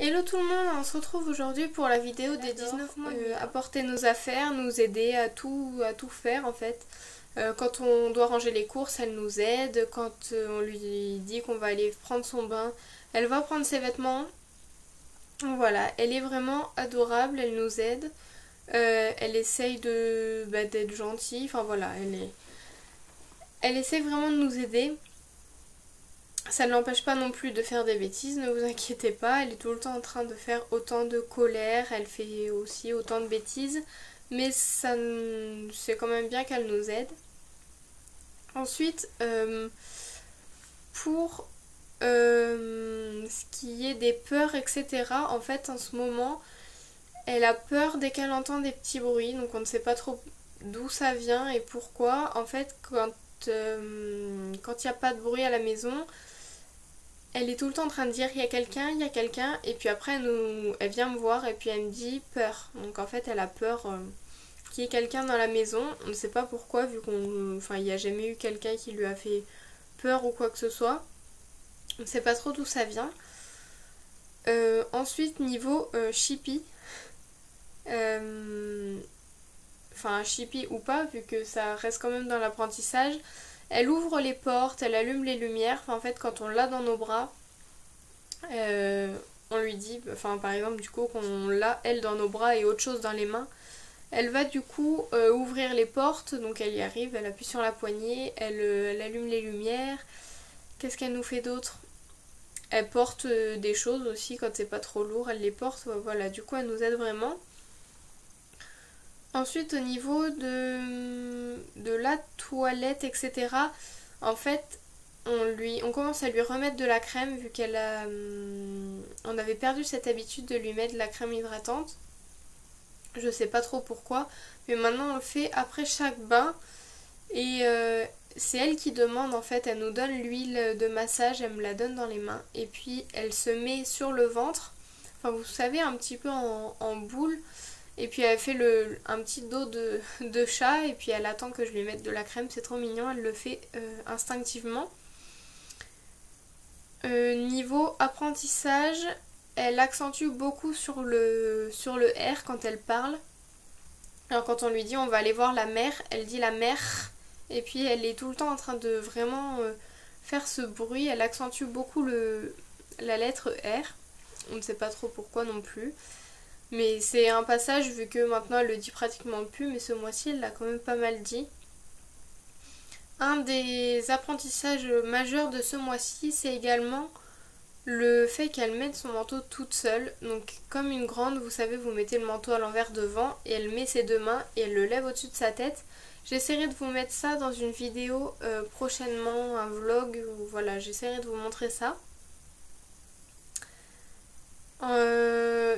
Hello tout le monde, on se retrouve aujourd'hui pour la vidéo des 19 mois. Apporter nos affaires, nous aider à tout faire en fait. Quand on doit ranger les courses, elle nous aide. Quand on lui dit qu'on va aller prendre son bain, elle va prendre ses vêtements. Voilà, elle est vraiment adorable, elle nous aide. Elle essaye d'être gentille, enfin voilà, elle essaie vraiment de nous aider. Ça ne l'empêche pas non plus de faire des bêtises, ne vous inquiétez pas, elle est tout le temps en train de faire autant de colère, elle fait aussi autant de bêtises, mais c'est quand même bien qu'elle nous aide. Ensuite, pour ce qui est des peurs, etc., en fait en ce moment, elle a peur dès qu'elle entend des petits bruits, donc on ne sait pas trop d'où ça vient et pourquoi. En fait, quand il n'y a pas de bruit à la maison, elle est tout le temps en train de dire il y a quelqu'un, et puis après elle vient me voir et puis elle me dit peur. Donc en fait elle a peur qu'il y ait quelqu'un dans la maison. On ne sait pas pourquoi vu il n'y a jamais eu quelqu'un qui lui a fait peur ou quoi que ce soit. On ne sait pas trop d'où ça vient. Ensuite niveau Chippy. Chippy ou pas vu que ça reste quand même dans l'apprentissage. Elle ouvre les portes, elle allume les lumières. En fait, quand on l'a dans nos bras, on lui dit, par exemple, du coup, qu'on l'a elle dans nos bras et autre chose dans les mains, elle va du coup ouvrir les portes. Donc elle y arrive, elle appuie sur la poignée, elle allume les lumières. Qu'est-ce qu'elle nous fait d'autre? Elle porte des choses aussi quand c'est pas trop lourd, elle les porte. Voilà, du coup, elle nous aide vraiment. Ensuite, au niveau de la toilette, etc., en fait, on commence à lui remettre de la crème vu on avait perdu cette habitude de lui mettre de la crème hydratante. Je sais pas trop pourquoi, mais maintenant on le fait après chaque bain. Et c'est elle qui demande en fait, elle nous donne l'huile de massage, elle me la donne dans les mains. Et puis elle se met sur le ventre, vous savez, un petit peu en boule. Et puis elle fait un petit dos de chat et puis elle attend que je lui mette de la crème, c'est trop mignon, elle le fait instinctivement. Niveau apprentissage, elle accentue beaucoup sur le R quand elle parle. Alors quand on lui dit on va aller voir la mer, elle dit la mer. Et puis elle est tout le temps en train de vraiment faire ce bruit, elle accentue beaucoup la lettre R. On ne sait pas trop pourquoi non plus. Mais c'est un passage vu que maintenant elle le dit pratiquement plus, mais ce mois-ci elle l'a quand même pas mal dit. Un des apprentissages majeurs de ce mois-ci, c'est également le fait qu'elle mette son manteau toute seule. Donc comme une grande, vous savez, vous mettez le manteau à l'envers devant et elle met ses deux mains et elle le lève au-dessus de sa tête. J'essaierai de vous mettre ça dans une vidéo prochainement, un vlog, voilà, j'essaierai de vous montrer ça.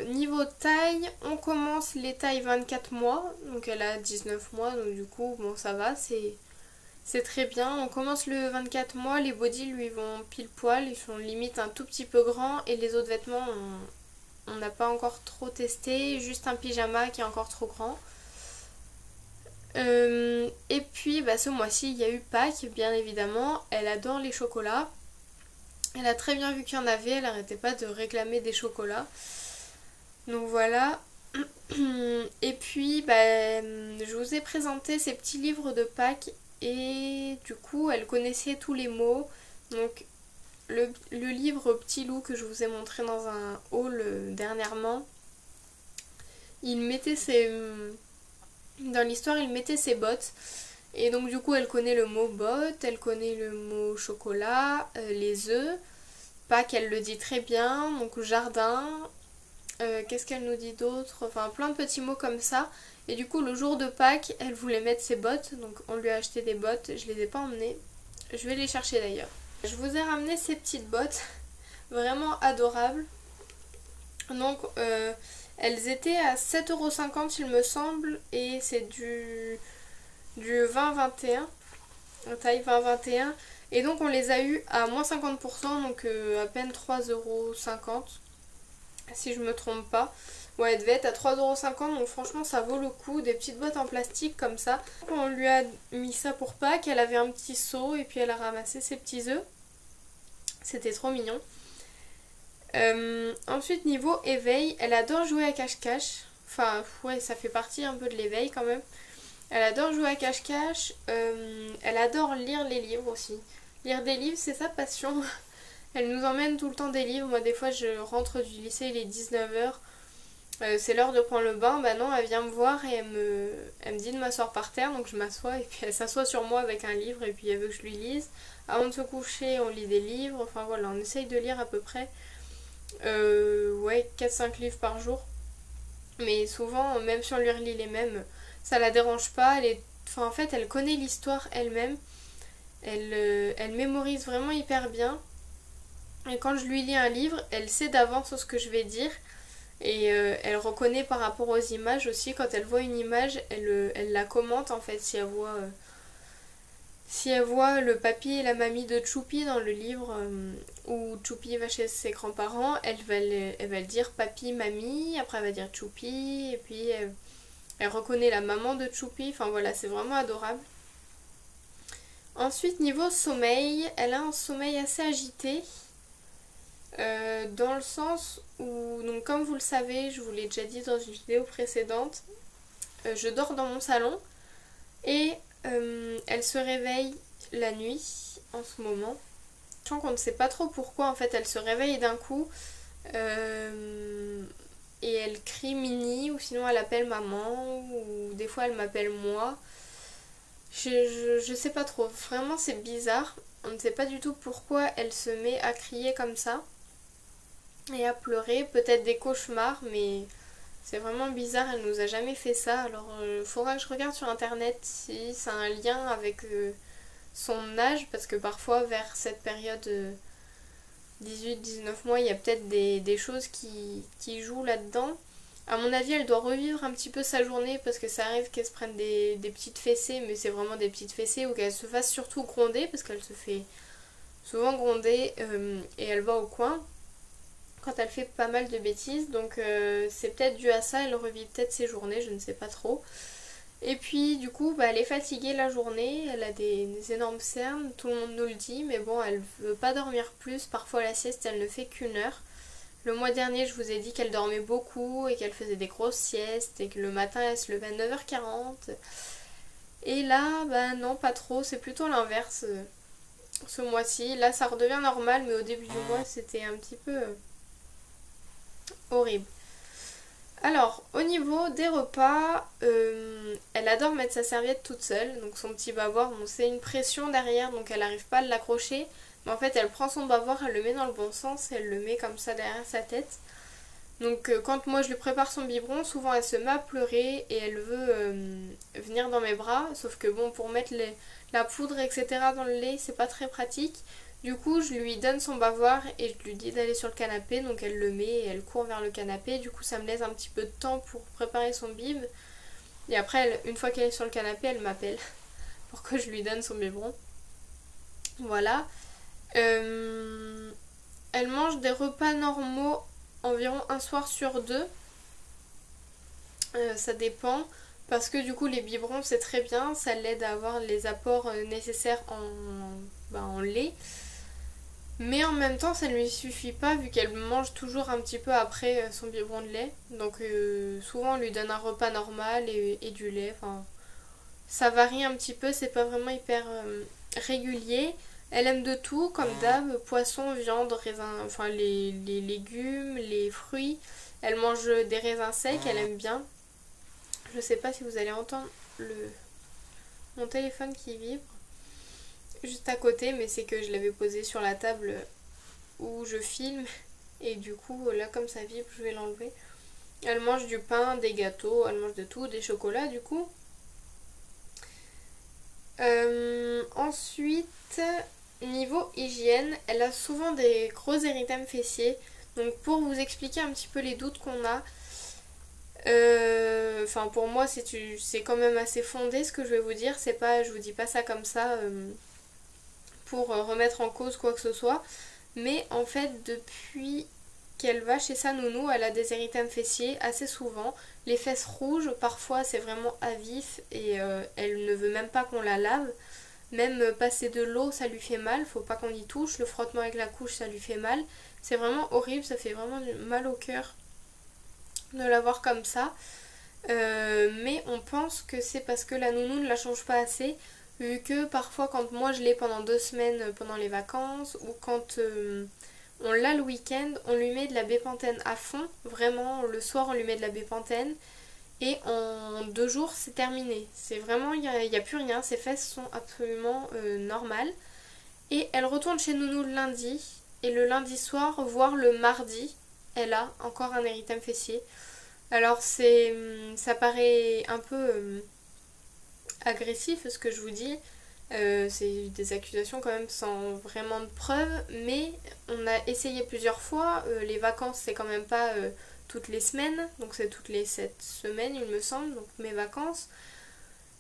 Niveau taille, on commence les tailles 24 mois, donc elle a 19 mois, donc du coup, bon ça va, c'est très bien. On commence le 24 mois, les bodys lui vont pile poil, ils sont limite un tout petit peu grands, et les autres vêtements, on n'a pas encore trop testé, juste un pyjama qui est encore trop grand. Et puis ce mois-ci, il y a eu Pâques, bien évidemment, elle adore les chocolats. Elle a très bien vu qu'il y en avait, elle n'arrêtait pas de réclamer des chocolats. Donc voilà. Et puis je vous ai présenté ces petits livres de Pâques et du coup elle connaissait tous les mots. Donc le livre Petit Loup que je vous ai montré dans un haul dernièrement, dans l'histoire il mettait ses bottes. Et donc du coup elle connaît le mot botte, elle connaît le mot chocolat, les œufs. Pâques elle le dit très bien, donc jardin. Qu'est-ce qu'elle nous dit d'autre? Plein de petits mots comme ça. Et du coup le jour de Pâques elle voulait mettre ses bottes, donc on lui a acheté des bottes. Je les ai pas emmenées, je vais les chercher d'ailleurs. Je vous ai ramené ces petites bottes vraiment adorables. Donc elles étaient à 7,50€ il me semble, et c'est du 20-21, taille 20-21, et donc on les a eu à moins 50%, donc à peine 3,50€, si je me trompe pas. Ouais, elle devait être à 3,50€, donc franchement ça vaut le coup, des petites boîtes en plastique comme ça. On lui a mis ça pour Pâques, elle avait un petit seau et puis elle a ramassé ses petits œufs. C'était trop mignon. Ensuite, niveau éveil, elle adore jouer à cache-cache. Enfin, ouais, ça fait partie un peu de l'éveil quand même. Elle adore jouer à cache-cache. Elle adore lire les livres aussi. Lire des livres, c'est sa passion. Elle nous emmène tout le temps des livres. Moi, des fois, je rentre du lycée, il est 19h. C'est l'heure de prendre le bain. Bah non, elle vient me voir et elle me dit de m'asseoir par terre. Donc je m'assois et puis elle s'assoit sur moi avec un livre et puis elle veut que je lui lise. Avant de se coucher, on lit des livres. Enfin voilà, on essaye de lire à peu près ouais, 4-5 livres par jour. Mais souvent, même si on lui relit les mêmes, ça la dérange pas. Enfin, en fait, elle connaît l'histoire elle-même. Elle mémorise vraiment hyper bien. Et quand je lui lis un livre, elle sait d'avance ce que je vais dire. Et elle reconnaît par rapport aux images aussi. Quand elle voit une image, elle la commente en fait. Si elle voit le papy et la mamie de Choupi dans le livre où Choupi va chez ses grands-parents, elle va le dire papy, mamie, après elle va dire Choupi, et puis elle reconnaît la maman de Choupi. Enfin voilà, c'est vraiment adorable. Ensuite, niveau sommeil, elle a un sommeil assez agité. Dans le sens où, donc comme vous le savez, je vous l'ai déjà dit dans une vidéo précédente, je dors dans mon salon et elle se réveille la nuit en ce moment. Je sens qu'on ne sait pas trop pourquoi en fait elle se réveille d'un coup et elle crie Mini ou sinon elle appelle maman ou des fois elle m'appelle moi. Je sais pas trop, vraiment c'est bizarre. On ne sait pas du tout pourquoi elle se met à crier comme ça et à pleurer, peut-être des cauchemars, mais c'est vraiment bizarre, elle nous a jamais fait ça. Alors faudra que je regarde sur internet si ça a un lien avec son âge, parce que parfois vers cette période 18-19 mois, il y a peut-être des choses qui jouent là-dedans. À mon avis, elle doit revivre un petit peu sa journée parce que ça arrive qu'elle se prenne des petites fessées, mais c'est vraiment des petites fessées, ou qu'elle se fasse surtout gronder parce qu'elle se fait souvent gronder et elle va au coin quand elle fait pas mal de bêtises. Donc c'est peut-être dû à ça, elle revit peut-être ses journées, je ne sais pas trop. Et puis du coup elle est fatiguée la journée, elle a des énormes cernes, tout le monde nous le dit, mais bon elle veut pas dormir plus, parfois la sieste elle ne fait qu'une heure. Le mois dernier je vous ai dit qu'elle dormait beaucoup et qu'elle faisait des grosses siestes et que le matin elle se levait à 9h40. Et là bah non pas trop, c'est plutôt l'inverse ce mois-ci. Là ça redevient normal, mais au début du mois c'était un petit peu horrible. Alors, au niveau des repas, elle adore mettre sa serviette toute seule. Donc son petit bavoir, bon, c'est une pression derrière, donc elle n'arrive pas à l'accrocher. Mais en fait, elle prend son bavoir, elle le met dans le bon sens et elle le met comme ça derrière sa tête. Donc quand moi je lui prépare son biberon, souvent elle se met à pleurer et elle veut venir dans mes bras. Sauf que bon, pour mettre la poudre, etc. dans le lait, c'est pas très pratique. Du coup, je lui donne son bavoir et je lui dis d'aller sur le canapé. Donc elle le met et elle court vers le canapé. Du coup, ça me laisse un petit peu de temps pour préparer son bib. Et après, une fois qu'elle est sur le canapé, elle m'appelle pour que je lui donne son biberon. Voilà. Elle mange des repas normaux environ un soir sur deux. Ça dépend. Parce que du coup, les biberons, c'est très bien. Ça l'aide à avoir les apports nécessaires en lait. Mais en même temps, ça ne lui suffit pas vu qu'elle mange toujours un petit peu après son biberon de lait. Donc souvent, on lui donne un repas normal et du lait. Enfin, ça varie un petit peu, c'est pas vraiment hyper régulier. Elle aime de tout, comme d'hab, poisson, viande, raisin, enfin les légumes, les fruits. Elle mange des raisins secs, elle aime bien. Je sais pas si vous allez entendre mon téléphone qui vibre juste à côté, mais c'est que je l'avais posé sur la table où je filme et du coup là comme ça vibre je vais l'enlever. Elle mange du pain, des gâteaux, elle mange de tout, des chocolats du coup. Ensuite, niveau hygiène, elle a souvent des gros érythèmes fessiers. Donc pour vous expliquer un petit peu les doutes qu'on a, enfin pour moi c'est quand même assez fondé ce que je vais vous dire. C'est pas, je vous dis pas ça comme ça pour remettre en cause quoi que ce soit. Mais en fait depuis qu'elle va chez sa nounou, elle a des érythèmes fessiers assez souvent. Les fesses rouges, parfois c'est vraiment à vif et elle ne veut même pas qu'on la lave. Même passer de l'eau, ça lui fait mal, faut pas qu'on y touche. Le frottement avec la couche, ça lui fait mal. C'est vraiment horrible, ça fait vraiment du mal au cœur de la voir comme ça. Mais on pense que c'est parce que la nounou ne la change pas assez, vu que parfois quand moi je l'ai pendant 2 semaines pendant les vacances, ou quand on l'a le week-end, on lui met de la bépantène à fond, vraiment le soir on lui met de la bépantène, et en 2 jours c'est terminé. C'est vraiment, il n'y a plus rien, ses fesses sont absolument normales. Et elle retourne chez nounou le lundi, et le lundi soir, voire le mardi, elle a encore un érythème fessier. Alors ça paraît un peu agressif ce que je vous dis, c'est des accusations quand même sans vraiment de preuves, mais on a essayé plusieurs fois, les vacances c'est quand même pas toutes les semaines, donc c'est toutes les 7 semaines il me semble, donc mes vacances,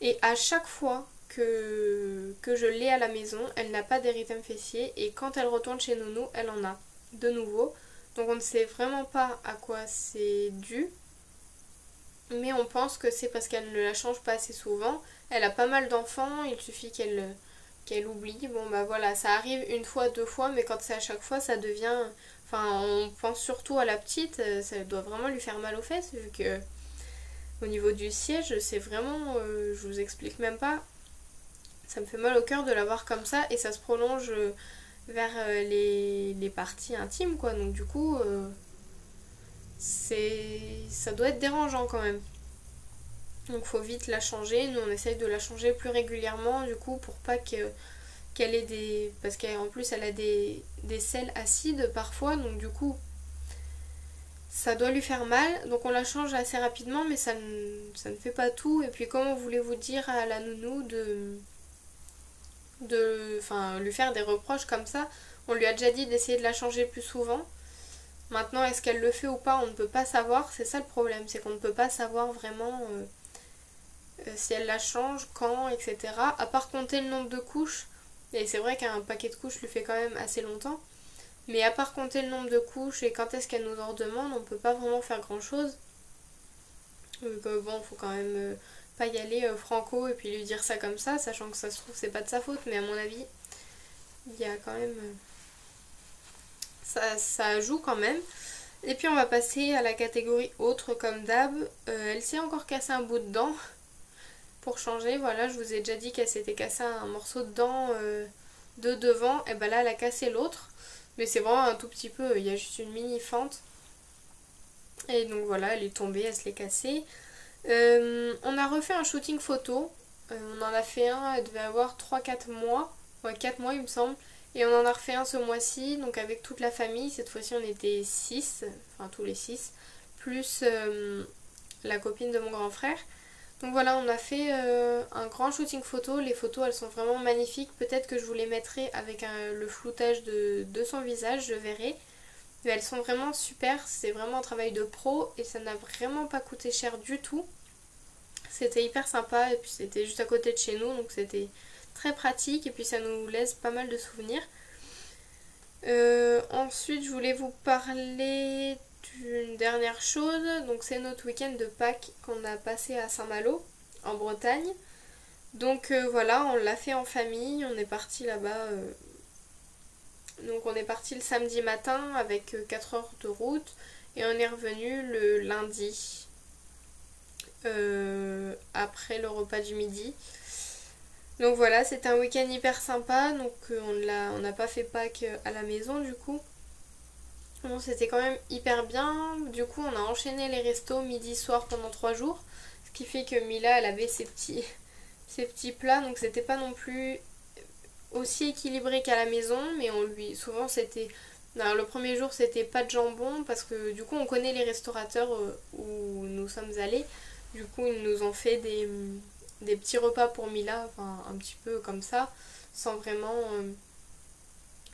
et à chaque fois que je l'ai à la maison, elle n'a pas d'érythème fessier, et quand elle retourne chez nounou, elle en a de nouveau, donc on ne sait vraiment pas à quoi c'est dû. Mais on pense que c'est parce qu'elle ne la change pas assez souvent. Elle a pas mal d'enfants, il suffit qu'elle oublie. Bon bah voilà, ça arrive une fois, 2 fois, mais quand c'est à chaque fois, ça devient... Enfin, on pense surtout à la petite, ça doit vraiment lui faire mal aux fesses, vu que au niveau du siège, c'est vraiment... je vous explique même pas. Ça me fait mal au cœur de la voir comme ça, et ça se prolonge vers les parties intimes, quoi. Donc du coup, ça doit être dérangeant quand même. Donc faut vite la changer. Nous on essaye de la changer plus régulièrement du coup pour pas qu'elle ait des... Parce qu'en plus elle a des sels acides parfois, donc du coup ça doit lui faire mal. Donc on la change assez rapidement, mais ça ne fait pas tout. Et puis comment voulez-vous dire à la nounou enfin, lui faire des reproches comme ça? On lui a déjà dit d'essayer de la changer plus souvent. Maintenant est-ce qu'elle le fait ou pas, on ne peut pas savoir. C'est ça le problème, c'est qu'on ne peut pas savoir vraiment... si elle la change, quand, etc. À part compter le nombre de couches, et c'est vrai qu'un paquet de couches lui fait quand même assez longtemps, mais à part compter le nombre de couches et quand est-ce qu'elle nous en demande, on peut pas vraiment faire grand chose. Bon, faut quand même pas y aller franco et puis lui dire ça comme ça, sachant que ça se trouve c'est pas de sa faute, mais à mon avis, il y a quand même... ça joue quand même. Et puis on va passer à la catégorie autre comme d'hab. Elle s'est encore cassé un bout de dent. Pour changer, voilà, je vous ai déjà dit qu'elle s'était cassé un morceau de dent de devant, et ben là elle a cassé l'autre, mais c'est vraiment un tout petit peu, il y a juste une mini fente, et donc voilà, elle est tombée, elle se l'est cassée. On a refait un shooting photo, on en a fait un, elle devait avoir 3-4 mois, ouais 4 mois il me semble, et on en a refait un ce mois-ci, donc avec toute la famille, cette fois-ci on était 6, enfin tous les 6, plus la copine de mon grand frère. Donc voilà, on a fait un grand shooting photo. Les photos, elles sont vraiment magnifiques. Peut-être que je vous les mettrai avec le floutage de son visage, je verrai. Mais elles sont vraiment super. C'est vraiment un travail de pro et ça n'a vraiment pas coûté cher du tout. C'était hyper sympa et puis c'était juste à côté de chez nous. Donc c'était très pratique et puis ça nous laisse pas mal de souvenirs. Ensuite, je voulais vous parler d'une dernière chose, donc c'est notre week-end de Pâques qu'on a passé à Saint-Malo en Bretagne. Donc voilà, on l'a fait en famille, on est parti là-bas. Donc on est parti le samedi matin avec 4 heures de route et on est revenu le lundi après le repas du midi. Donc voilà, c'était un week-end hyper sympa, donc on n'a pas fait Pâques à la maison du coup. Bon, c'était quand même hyper bien. Du coup, on a enchaîné les restos midi soir pendant 3 jours. Ce qui fait que Mila, elle avait ses petits plats. Donc c'était pas non plus aussi équilibré qu'à la maison. Mais souvent c'était... Alors, le premier jour, c'était pas de jambon. Parce que du coup, on connaît les restaurateurs où nous sommes allés. Du coup, ils nous ont fait des petits repas pour Mila. Enfin, un petit peu comme ça. Sans vraiment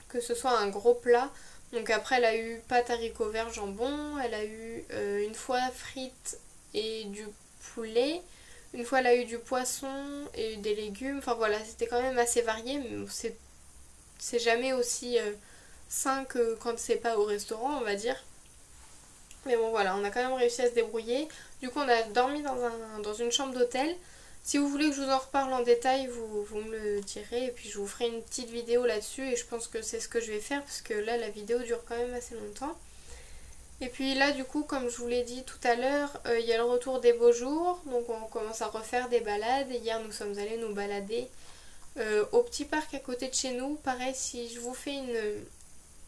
que ce soit un gros plat. Donc après elle a eu pâte haricots verts jambon, elle a eu une fois frites et du poulet, une fois elle a eu du poisson et des légumes, enfin voilà c'était quand même assez varié, mais c'est jamais aussi sain que quand c'est pas au restaurant on va dire. Mais bon voilà, on a quand même réussi à se débrouiller. Du coup on a dormi dans une chambre d'hôtel, Si vous voulez que je vous en reparle en détail, vous me le direz et puis je vous ferai une petite vidéo là-dessus et je pense que c'est ce que je vais faire parce que là la vidéo dure quand même assez longtemps. Et puis là du coup comme je vous l'ai dit tout à l'heure, il y a le retour des beaux jours, donc on commence à refaire des balades. Et hier nous sommes allés nous balader au petit parc à côté de chez nous. Pareil, si je vous fais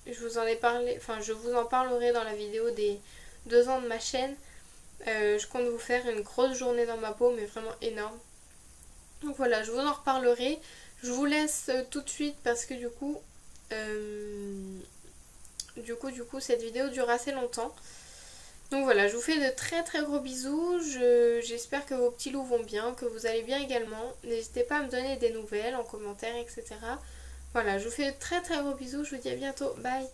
je vous en ai parlé, enfin je vous en parlerai dans la vidéo des 2 ans de ma chaîne. Je compte vous faire une grosse journée dans ma peau, mais vraiment énorme. Donc voilà, je vous en reparlerai. Je vous laisse tout de suite parce que du coup cette vidéo dure assez longtemps. Donc voilà, je vous fais de très très gros bisous. J'espère que vos petits loups vont bien, que vous allez bien également. N'hésitez pas à me donner des nouvelles en commentaire, etc. Voilà, je vous fais de très très gros bisous. Je vous dis à bientôt. Bye!